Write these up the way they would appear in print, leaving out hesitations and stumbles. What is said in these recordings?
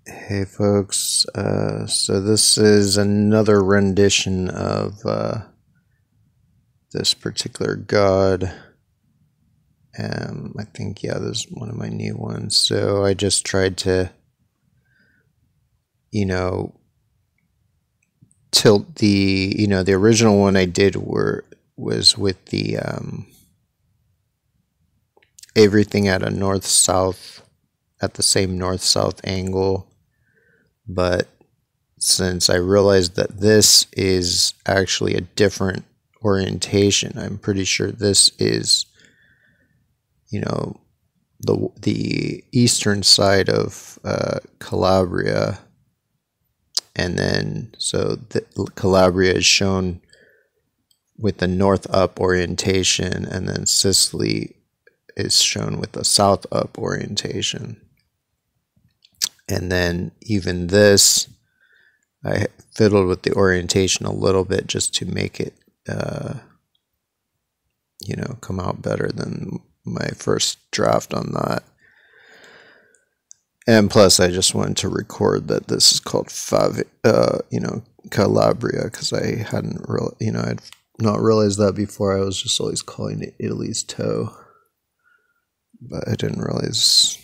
Hey folks, so this is another rendition of this particular god. I think, yeah, this is one of my new ones. So I just tried to, tilt the original one I did was with the everything at the same north-south angle. But since I realized that this is actually a different orientation, I'm pretty sure this is, the eastern side of Calabria, and then so Calabria is shown with the north up orientation, and then Sicily is shown with the south up orientation. And then even this, I fiddled with the orientation a little bit just to make it, come out better than my first draft on that. And plus, I just wanted to record that this is called Calabria, because I hadn't really, I'd not realized that before. I was just always calling it Italy's toe, but I didn't realize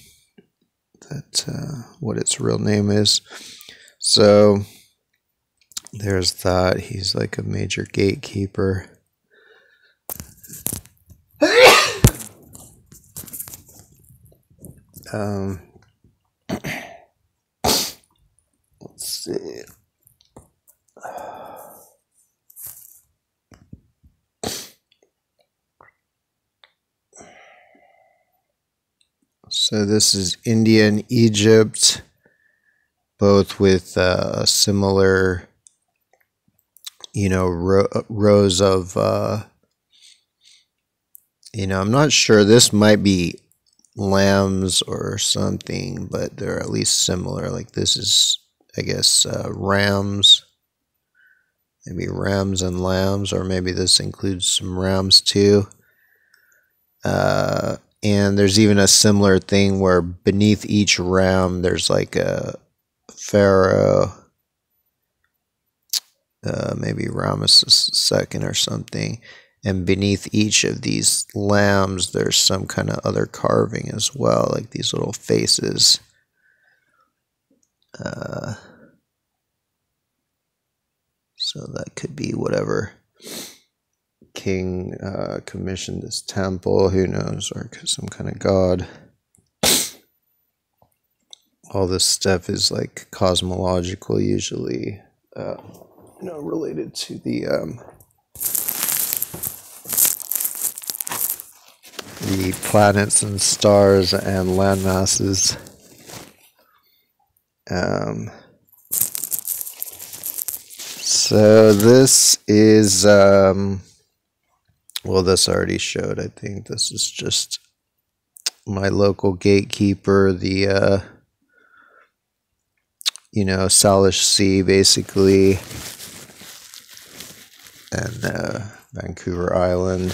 that what its real name is. So there's that. He's like a major gatekeeper. Let's see. So this is India and Egypt, both with similar, rows of, I'm not sure. This might be lambs or something, but they're at least similar. Like this is, I guess, rams. Maybe rams and lambs, or maybe this includes some rams too. And there's even a similar thing where beneath each ram there's like a pharaoh, maybe Ramesses II or something, and beneath each of these lambs there's some kind of other carving as well, like these little faces. So that could be whatever king commissioned this temple, who knows, or some kind of god. All this stuff is like cosmological, usually, related to the planets and stars and land masses. So this is well, this already showed. I think this is just my local gatekeeper, the Salish Sea, basically, and Vancouver Island,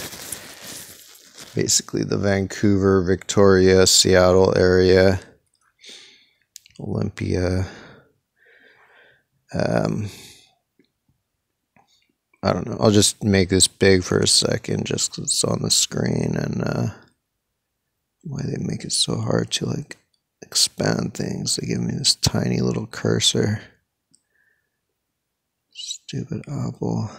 basically the Vancouver, Victoria, Seattle area, Olympia. I don't know. I'll just make this big for a second, just because it's on the screen, and why they make it so hard to like expand things. They give me this tiny little cursor. Stupid Apple.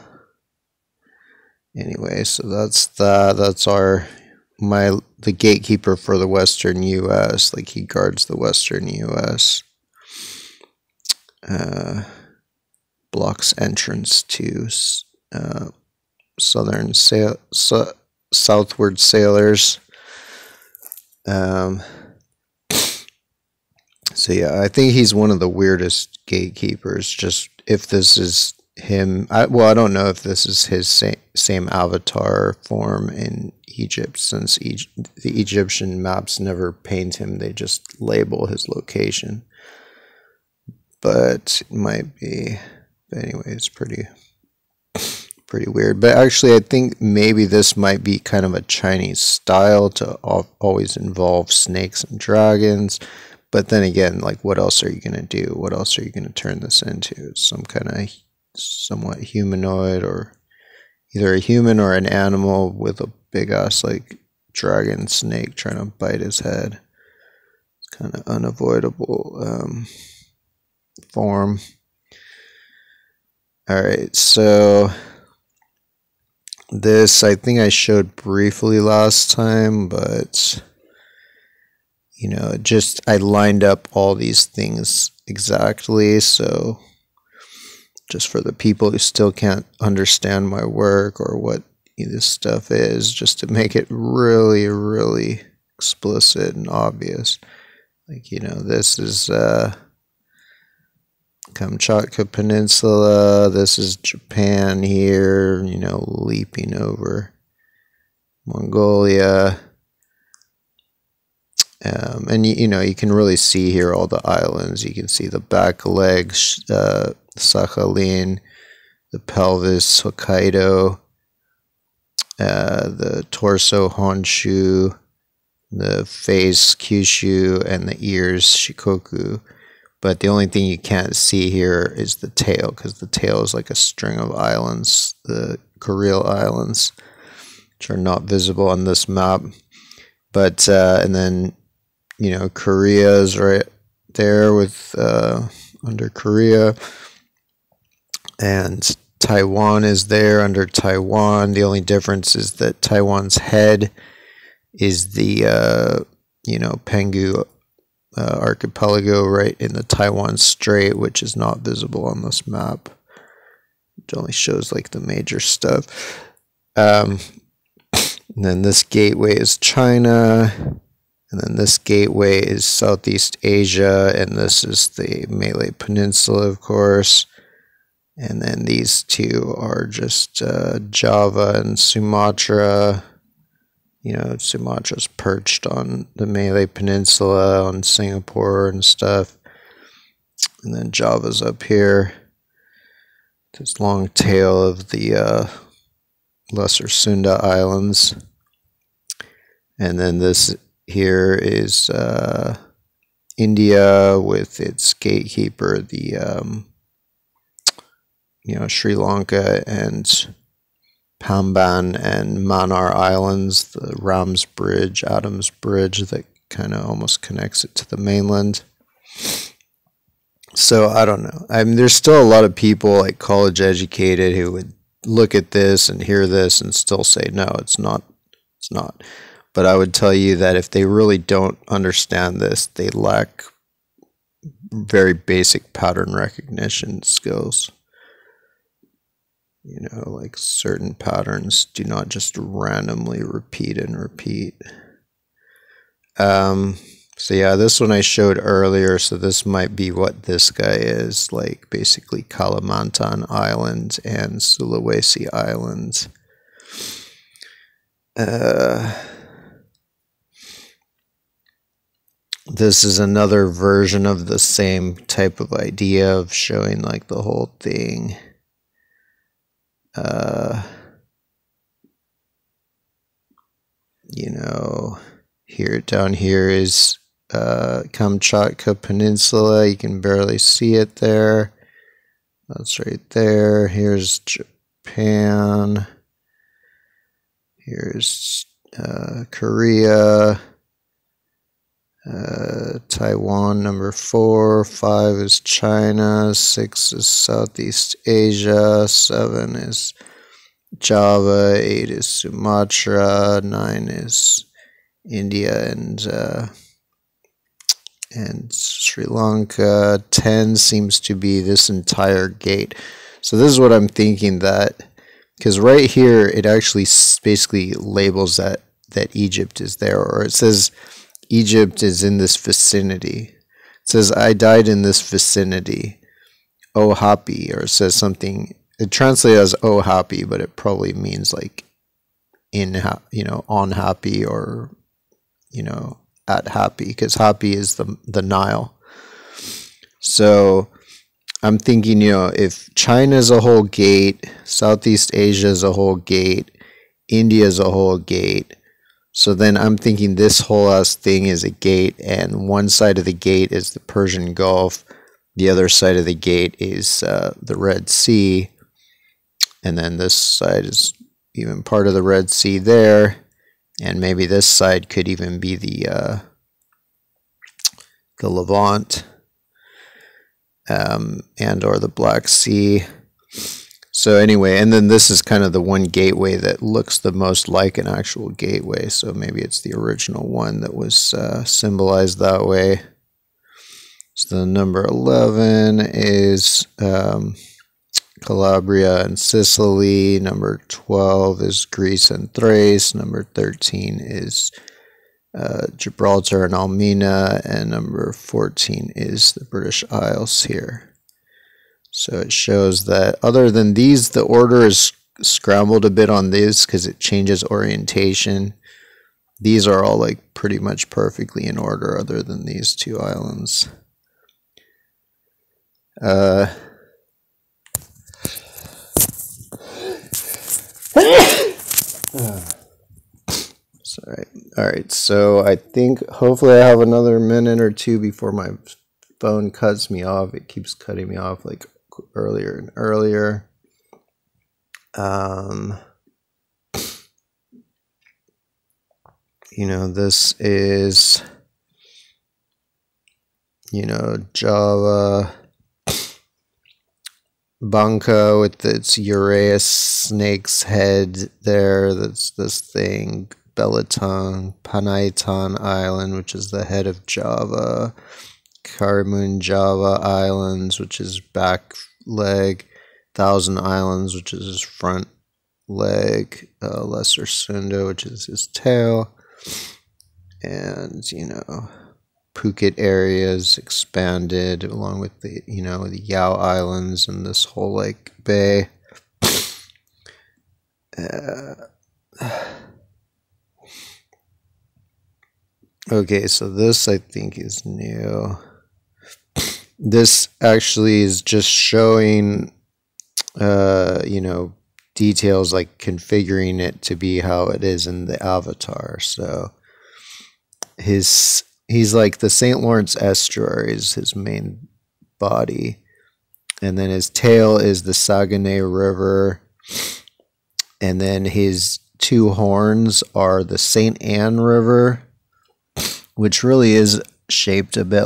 Anyway, so that's that. That's the gatekeeper for the Western U.S. Like, he guards the Western U.S. Blocks entrance to southward sailors. So yeah, I think he's one of the weirdest gatekeepers. Just if this is him, I don't know if this is his same avatar form in Egypt, since the Egyptian maps never paint him; they just label his location. But it might be. But anyway, it's pretty weird. But actually, I think maybe this might be kind of a Chinese style to always involve snakes and dragons. but then again, like, what else are you going to do? What else are you going to turn this into? Some kind of somewhat humanoid, or either a human or an animal with a big ass like dragon snake trying to bite his head. It's kind of unavoidable form. Alright, so this I think I showed briefly last time, but you know, I lined up all these things exactly, so just for the people who still can't understand my work or what this stuff is, just to make it really, really explicit and obvious. Like, you know, this is Kamchatka Peninsula, this is Japan here, you know, leaping over Mongolia. And you know, you can really see here all the islands. You can see the back legs, Sakhalin, the pelvis, Hokkaido, the torso, Honshu, the face, Kyushu, and the ears, Shikoku. But the only thing you can't see here is the tail, because the tail is like a string of islands, the Kuril Islands, which are not visible on this map. But, and then, you know, Korea is right there with, under Korea. And Taiwan is there under Taiwan. The only difference is that Taiwan's head is the, you know, Penghu archipelago right in the Taiwan Strait, which is not visible on this map. It only shows like the major stuff. And then this gateway is China. And then this gateway is Southeast Asia. And this is the Malay Peninsula, of course. And then these two are just Java and Sumatra. You know, Sumatra's perched on the Malay Peninsula, on Singapore and stuff. And then Java's up here. This long tail of the Lesser Sunda Islands. And then this here is India with its gatekeeper, the you know, Sri Lanka and Pamban and Mannar Islands, the Rams Bridge, Adams Bridge that kind of almost connects it to the mainland. So I don't know. I mean, there's still a lot of people like college educated who would look at this and hear this and still say, no, it's not. It's not. But I would tell you that if they really don't understand this, they lack very basic pattern recognition skills. You know, like certain patterns do not just randomly repeat and repeat. So yeah, this one I showed earlier, so this might be what this guy is, like basically Kalimantan Island and Sulawesi Island. This is another version of the same type of idea of showing like the whole thing. You know, here down here is Kamchatka Peninsula. You can barely see it there. That's right there. Here's Japan. Here's Korea. Taiwan number 4, 5 is China, 6 is Southeast Asia, 7 is Java, 8 is Sumatra, 9 is India and Sri Lanka, 10 seems to be this entire gate. So this is what I'm thinking, that because right here it actually basically labels that Egypt is there, or it says Egypt is in this vicinity. It says, I died in this vicinity. Oh, happy. Or it says something, it translates as oh, happy, but it probably means like in, you know, on happy, or, you know, at happy, because happy is the Nile. So I'm thinking, you know, if China is a whole gate, Southeast Asia is a whole gate, India is a whole gate, So then I'm thinking this whole ass thing is a gate, and one side of the gate is the Persian Gulf, the other side of the gate is the Red Sea, and then this side is even part of the Red Sea there, and maybe this side could even be the Levant, and or the Black Sea. So anyway, and then this is kind of the one gateway that looks the most like an actual gateway. So maybe it's the original one that was symbolized that way. So the number 11 is Calabria and Sicily. Number 12 is Greece and Thrace. Number 13 is Gibraltar and Almina. And number 14 is the British Isles here. So it shows that other than these, the order is scrambled a bit on this because it changes orientation. These are all like pretty much perfectly in order other than these two islands. Sorry. All right, so I think hopefully I have another minute or two before my phone cuts me off. It keeps cutting me off like earlier and earlier. You know, this is, you know, Java, Banca with its Uraeus snake's head there. That's this thing. Belaton, Panaitan Island, which is the head of Java. Karimun Java Islands, which is back leg. Thousand Islands, which is his front leg. Lesser Sunda, which is his tail. And, you know, Phuket areas expanded along with the, you know, the Yao Islands and this whole like bay. Okay, so this I think is new. This actually is just showing, you know, details like configuring it to be how it is in the avatar. So he's like the St. Lawrence Estuary is his main body. And then his tail is the Saguenay River. And then his two horns are the St. Anne River, which really is shaped a bit